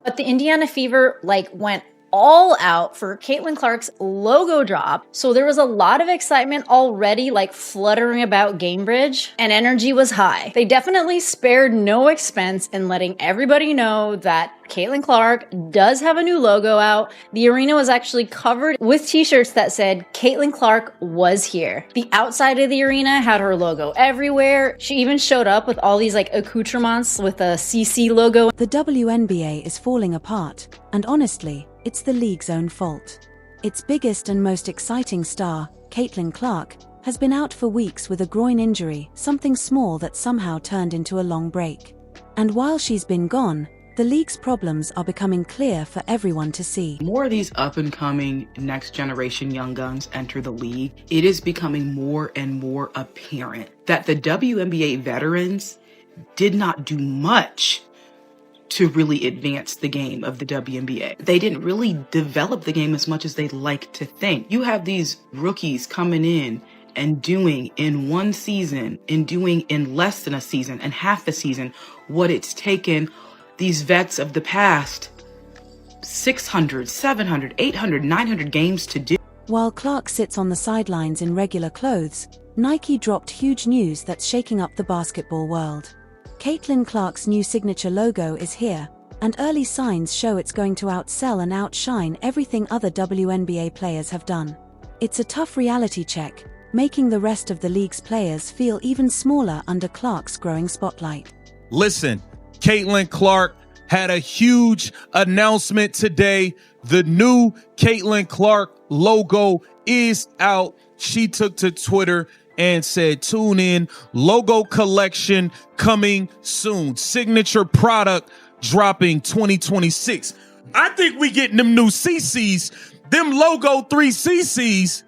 But the Indiana Fever went all out for Caitlin Clark's logo drop. So there was a lot of excitement already fluttering about Gamebridge, and energy was high. They definitely spared no expense in letting everybody know that Caitlin Clark does have a new logo out. The arena was actually covered with t-shirts that said Caitlin Clark was here. The outside of the arena had her logo everywhere. She even showed up with all these accoutrements with a CC logo. The WNBA is falling apart, and honestly, it's the league's own fault. Its biggest and most exciting star, Caitlin Clark, has been out for weeks with a groin injury, something small that somehow turned into a long break. And while she's been gone, the league's problems are becoming clear for everyone to see. More of these up-and-coming next-generation young guns enter the league, it is becoming more and more apparent that the WNBA veterans did not do much to really advance the game of the WNBA. They didn't really develop the game as much as they'd like to think. You have these rookies coming in and doing in one season and doing in less than a season and half a season what it's taken these vets of the past 600, 700, 800, 900 games to do. While Clark sits on the sidelines in regular clothes, Nike dropped huge news that's shaking up the basketball world. Caitlin Clark's new signature logo is here, and early signs show it's going to outsell and outshine everything other WNBA players have done. It's a tough reality check, making the rest of the league's players feel even smaller under Clark's growing spotlight. Listen, Caitlin Clark had a huge announcement today. The new Caitlin Clark logo is out. She took to Twitter and said, tune in, logo collection coming soon. Signature product dropping 2026. I think we getting them new CCs, them logo 3 CCs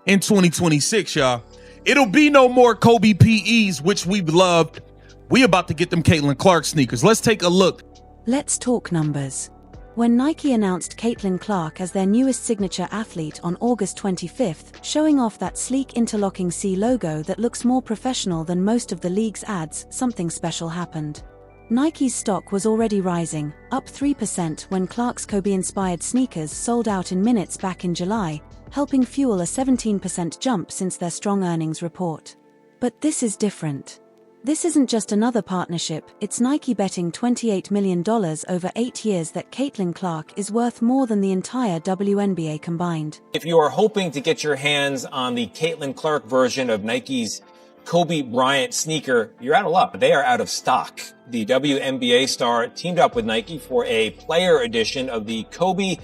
in 2026, y'all. It'll be no more Kobe PEs, which we've loved. We about to get them Caitlin Clark sneakers. Let's take a look. Let's talk numbers. When Nike announced Caitlin Clark as their newest signature athlete on August 25th, showing off that sleek interlocking C logo that looks more professional than most of the league's ads, something special happened. Nike's stock was already rising, up 3% when Clark's Kobe-inspired sneakers sold out in minutes back in July, helping fuel a 17% jump since their strong earnings report. But this is different. This isn't just another partnership, it's Nike betting $28 million over 8 years that Caitlin Clark is worth more than the entire WNBA combined. If you are hoping to get your hands on the Caitlin Clark version of Nike's Kobe Bryant sneaker, you're out of luck. They are out of stock. The WNBA star teamed up with Nike for a player edition of the Kobe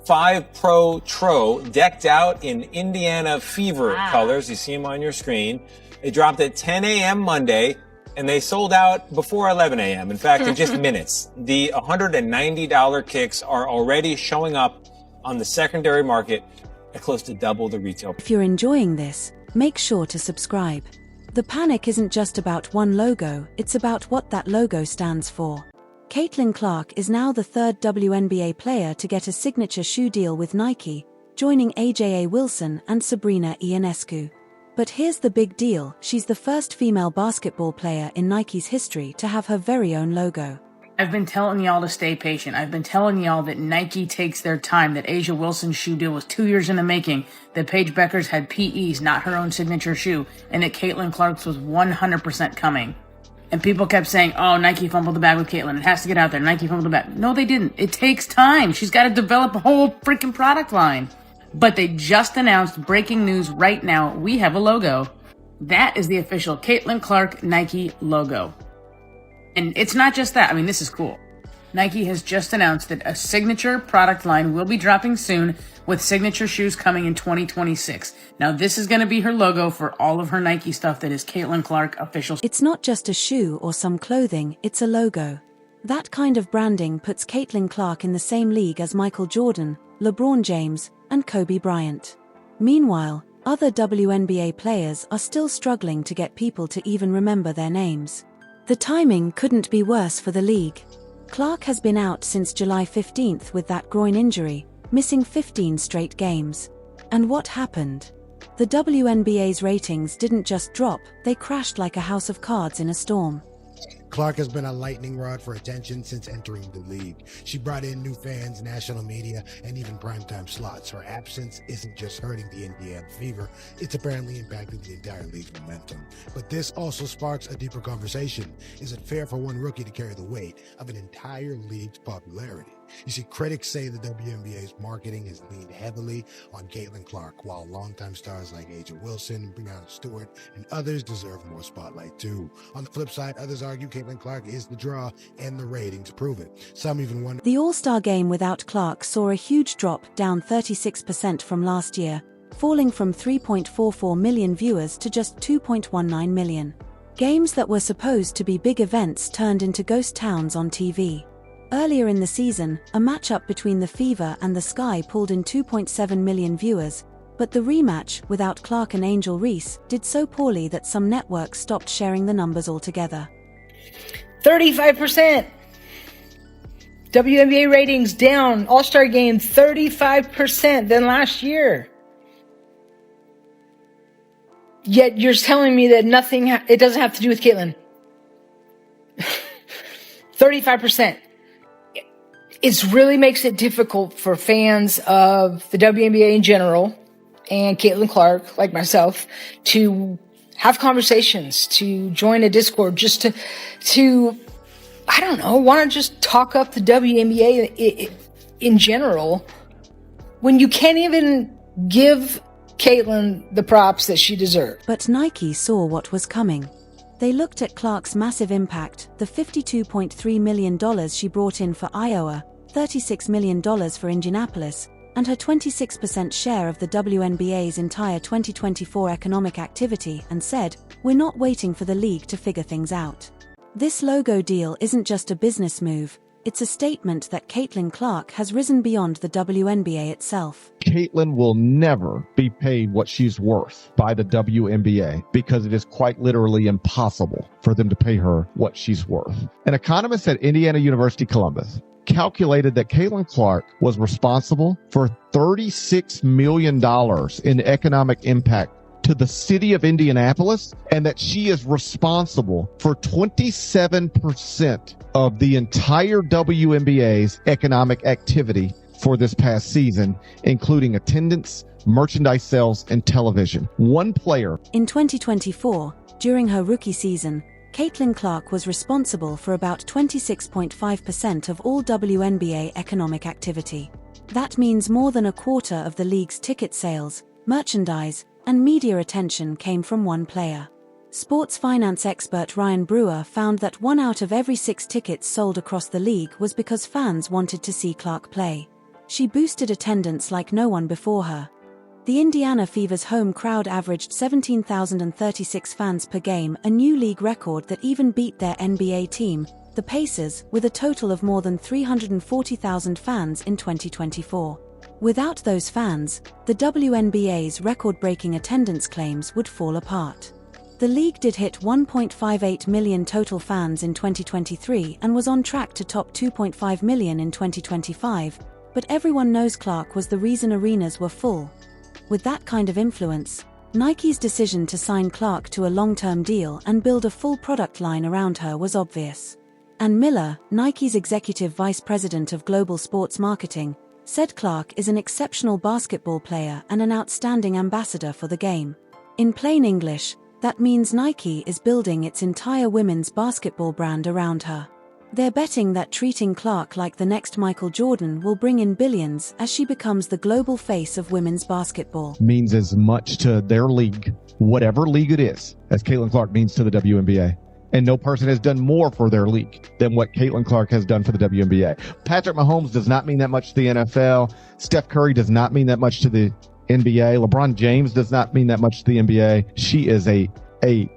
5 Pro Tro, decked out in Indiana Fever colors. You see them on your screen. They dropped at 10 a.m. Monday, and they sold out before 11 a.m. In fact, in just minutes. The $190 kicks are already showing up on the secondary market at close to double the retail. If you're enjoying this, make sure to subscribe. The panic isn't just about one logo, it's about what that logo stands for. Caitlin Clark is now the third WNBA player to get a signature shoe deal with Nike, joining Aja Wilson and Sabrina Ionescu. But here's the big deal, she's the first female basketball player in Nike's history to have her very own logo. I've been telling y'all to stay patient. I've been telling y'all that Nike takes their time, that Aja Wilson's shoe deal was 2 years in the making, that Paige Beckers had PEs, not her own signature shoe, and that Caitlin Clark's was 100% coming. And people kept saying, oh, Nike fumbled the bag with Caitlin. It has to get out there. Nike fumbled the bag. No, they didn't. It takes time. She's got to develop a whole freaking product line. But they just announced breaking news right now. We have a logo. That is the official Caitlin Clark Nike logo. And it's not just that. I mean, this is cool. Nike has just announced that a signature product line will be dropping soon with signature shoes coming in 2026. Now, this is going to be her logo for all of her Nike stuff that is Caitlin Clark official. It's not just a shoe or some clothing, it's a logo. That kind of branding puts Caitlin Clark in the same league as Michael Jordan, LeBron James, and Kobe Bryant. Meanwhile, other WNBA players are still struggling to get people to even remember their names. The timing couldn't be worse for the league. Clark has been out since July 15th with that groin injury, missing 15 straight games. And what happened? The WNBA's ratings didn't just drop, they crashed like a house of cards in a storm. Clark has been a lightning rod for attention since entering the league. She brought in new fans, national media, and even primetime slots. Her absence isn't just hurting the Indiana Fever, it's apparently impacting the entire league's momentum. But this also sparks a deeper conversation. Is it fair for one rookie to carry the weight of an entire league's popularity? You see, critics say the WNBA's marketing has leaned heavily on Caitlin Clark, while longtime stars like Asia Wilson, Breonna Stewart, and others deserve more spotlight too. On the flip side, others argue Caitlin Clark is the draw and the ratings prove it. Some even wonder. The All-Star game without Clark saw a huge drop, down 36% from last year, falling from 3.44 million viewers to just 2.19 million. Games that were supposed to be big events turned into ghost towns on TV. Earlier in the season, a matchup between the Fever and the Sky pulled in 2.7 million viewers, but the rematch, without Clark and Angel Reese, did so poorly that some networks stopped sharing the numbers altogether. 35%! WNBA ratings down, All-Star game 35% than last year. Yet you're telling me that it doesn't have to do with Caitlin. 35%. It really makes it difficult for fans of the WNBA in general and Caitlin Clark, like myself, to have conversations, to join a Discord, just to I don't know, want to just talk up the WNBA in general, when you can't even give Caitlin the props that she deserved. But Nike saw what was coming. They looked at Clark's massive impact, the $52.3 million she brought in for Iowa, $36 million for Indianapolis, and her 26% share of the WNBA's entire 2024 economic activity, and said, "We're not waiting for the league to figure things out." This logo deal isn't just a business move, it's a statement that Caitlin Clark has risen beyond the WNBA itself. Caitlin will never be paid what she's worth by the WNBA because it is quite literally impossible for them to pay her what she's worth. An economist at Indiana University Columbus calculated that Caitlin Clark was responsible for $36 million in economic impact to the city of Indianapolis, and that she is responsible for 27% of the entire WNBA's economic activity for this past season, including attendance, merchandise sales, and television. One player. In 2024, during her rookie season, Caitlin Clark was responsible for about 26.5% of all WNBA economic activity. That means more than a quarter of the league's ticket sales, merchandise, and media attention came from one player. Sports finance expert Ryan Brewer found that 1 out of every 6 tickets sold across the league was because fans wanted to see Clark play. She boosted attendance like no one before her. The Indiana Fever's home crowd averaged 17,036 fans per game, a new league record that even beat their NBA team, the Pacers, with a total of more than 340,000 fans in 2024. Without those fans, the WNBA's record-breaking attendance claims would fall apart. The league did hit 1.58 million total fans in 2023 and was on track to top 2.5 million in 2025, but everyone knows Clark was the reason arenas were full. With that kind of influence, Nike's decision to sign Clark to a long-term deal and build a full product line around her was obvious. Ann Miller, Nike's executive vice president of global sports marketing, said Clark is an exceptional basketball player and an outstanding ambassador for the game. In plain English, that means Nike is building its entire women's basketball brand around her. They're betting that treating Clark like the next Michael Jordan will bring in billions as she becomes the global face of women's basketball. Means as much to their league, whatever league it is, as Caitlin Clark means to the WNBA. And no person has done more for their league than what Caitlin Clark has done for the WNBA. Patrick Mahomes does not mean that much to the NFL. Steph Curry does not mean that much to the NBA. LeBron James does not mean that much to the NBA. She is a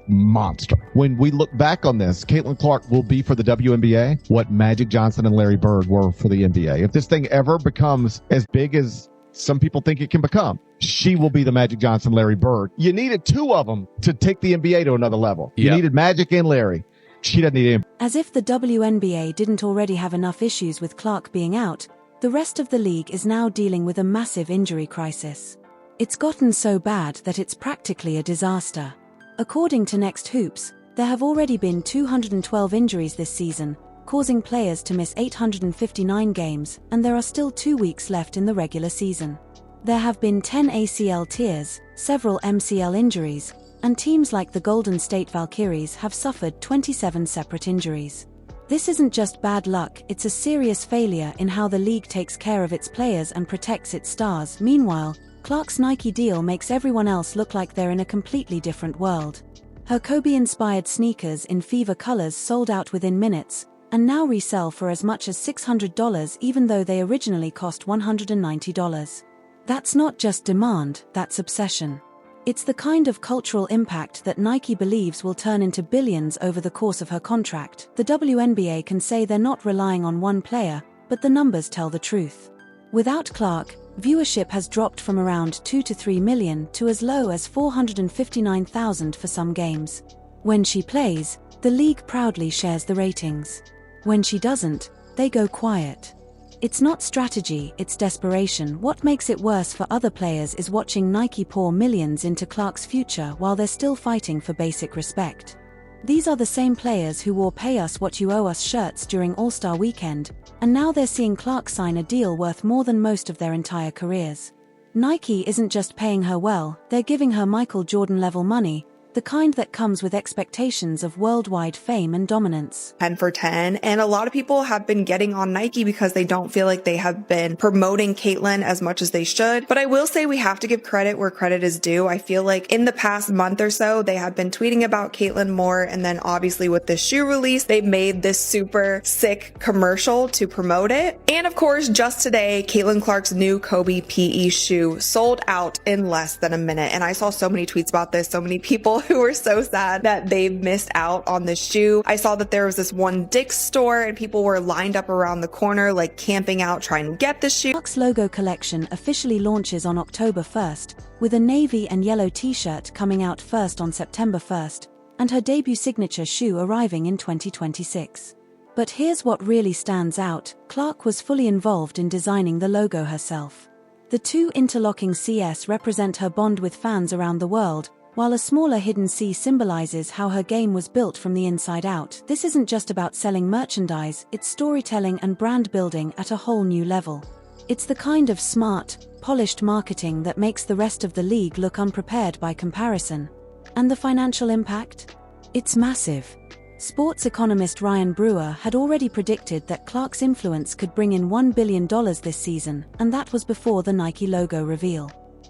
monster. When we look back on this, Caitlin Clark will be for the WNBA what Magic Johnson and Larry Bird were for the NBA. If this thing ever becomes as big as some people think it can become, she will be the Magic Johnson, Larry Bird. You needed 2 of them to take the NBA to another level. You needed Magic and Larry. She doesn't need him. As if the WNBA didn't already have enough issues with Clark being out, the rest of the league is now dealing with a massive injury crisis. It's gotten so bad that it's practically a disaster. According to Next Hoops, There have already been 212 injuries this season, causing players to miss 859 games, and there are still 2 weeks left in the regular season. There have been 10 ACL tears, several MCL injuries, and teams like the Golden State Valkyries have suffered 27 separate injuries. This isn't just bad luck, it's a serious failure in how the league takes care of its players and protects its stars. Meanwhile, Clark's Nike deal makes everyone else look like they're in a completely different world. Her Kobe-inspired sneakers in fever colors sold out within minutes, and now resell for as much as $600 even though they originally cost $190. That's not just demand, that's obsession. It's the kind of cultural impact that Nike believes will turn into billions over the course of her contract. The WNBA can say they're not relying on one player, but the numbers tell the truth. Without Clark, viewership has dropped from around 2 to 3 million to as low as 459,000 for some games. When she plays, the league proudly shares the ratings. When she doesn't, they go quiet. It's not strategy, it's desperation. What makes it worse for other players is watching Nike pour millions into Clark's future while they're still fighting for basic respect. These are the same players who wore "Pay Us What You Owe Us" shirts during All-Star Weekend, and now they're seeing Clark sign a deal worth more than most of their entire careers. Nike isn't just paying her well, they're giving her Michael Jordan-level money, the kind that comes with expectations of worldwide fame and dominance. 10 for 10. And a lot of people have been getting on Nike because they don't feel like they have been promoting Caitlyn as much as they should. But I will say we have to give credit where credit is due. I feel like in the past month or so, they have been tweeting about Caitlyn more. And then obviously with this shoe release, they made this super sick commercial to promote it. And of course, just today, Caitlyn Clark's new Kobe PE shoe sold out in less than a minute. And I saw so many tweets about this, so many people who were so sad that they missed out on this shoe. I saw that there was this one Dick's store and people were lined up around the corner, like camping out, trying to get the shoe. Clark's logo collection officially launches on October 1st, with a navy and yellow t-shirt coming out first on September 1st, and her debut signature shoe arriving in 2026. But here's what really stands out: Clark was fully involved in designing the logo herself. The two interlocking CS represent her bond with fans around the world, while a smaller hidden C symbolizes how her game was built from the inside out. This isn't just about selling merchandise, it's storytelling and brand building at a whole new level. It's the kind of smart, polished marketing that makes the rest of the league look unprepared by comparison. And the financial impact? It's massive. Sports economist Ryan Brewer had already predicted that Clark's influence could bring in $1 billion this season, and that was before the Nike logo reveal.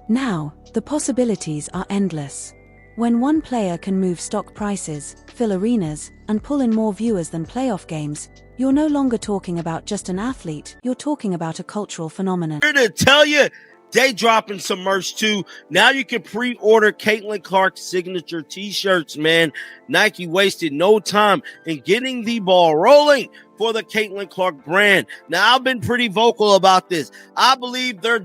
Now, the possibilities are endless. When one player can move stock prices, fill arenas, and pull in more viewers than playoff games, you're no longer talking about just an athlete, you're talking about a cultural phenomenon. I'm here to tell you, they dropping some merch too. Now you can pre-order Caitlyn Clark signature t-shirts, man. Nike wasted no time in getting the ball rolling for the Caitlyn Clark brand. Now, I've been pretty vocal about this. I believe they're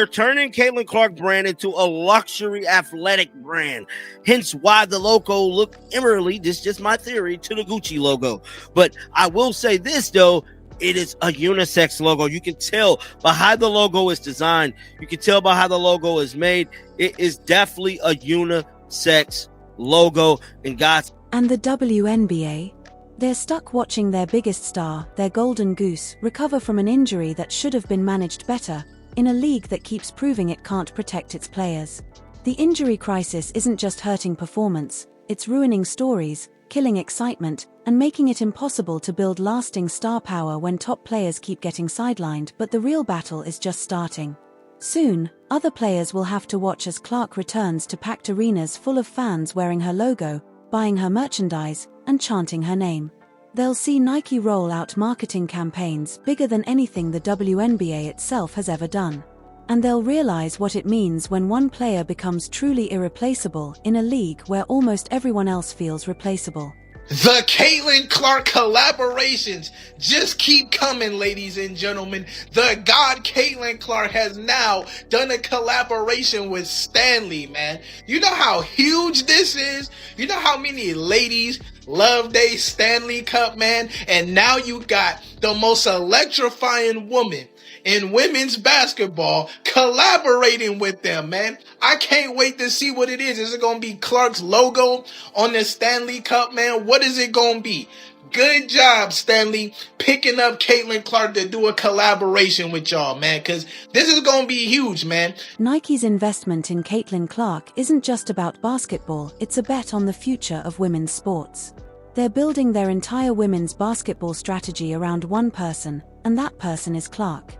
turning Caitlyn Clark brand into a luxury athletic brand. Hence why the logo looked eerily, this is just my theory, to the Gucci logo. But I will say this, though. It is a unisex logo. You can tell by how the logo is designed. You can tell by how the logo is made. It is definitely a unisex logo. And guys, and the WNBA? They're stuck watching their biggest star, their golden goose, recover from an injury that should have been managed better, in a league that keeps proving it can't protect its players. The injury crisis isn't just hurting performance, it's ruining stories, killing excitement, and making it impossible to build lasting star power when top players keep getting sidelined. But the real battle is just starting. Soon, other players will have to watch as Clark returns to packed arenas full of fans wearing her logo, buying her merchandise, and chanting her name. They'll see Nike roll out marketing campaigns bigger than anything the WNBA itself has ever done. And they'll realize what it means when one player becomes truly irreplaceable in a league where almost everyone else feels replaceable. The Caitlyn Clark collaborations just keep coming, ladies and gentlemen. The God Caitlyn Clark has now done a collaboration with Stanley, man. You know how huge this is? You know how many ladies Love Day Stanley Cup, man. And now you got the most electrifying woman in women's basketball collaborating with them, man. I can't wait to see what it is. Is it going to be Clark's logo on the Stanley Cup, man? What is it going to be? Good job, Stanley, picking up Caitlin Clark to do a collaboration with y'all, man, because this is going to be huge, man. Nike's investment in Caitlin Clark isn't just about basketball, it's a bet on the future of women's sports. They're building their entire women's basketball strategy around one person, and that person is Clark.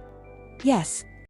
Yes,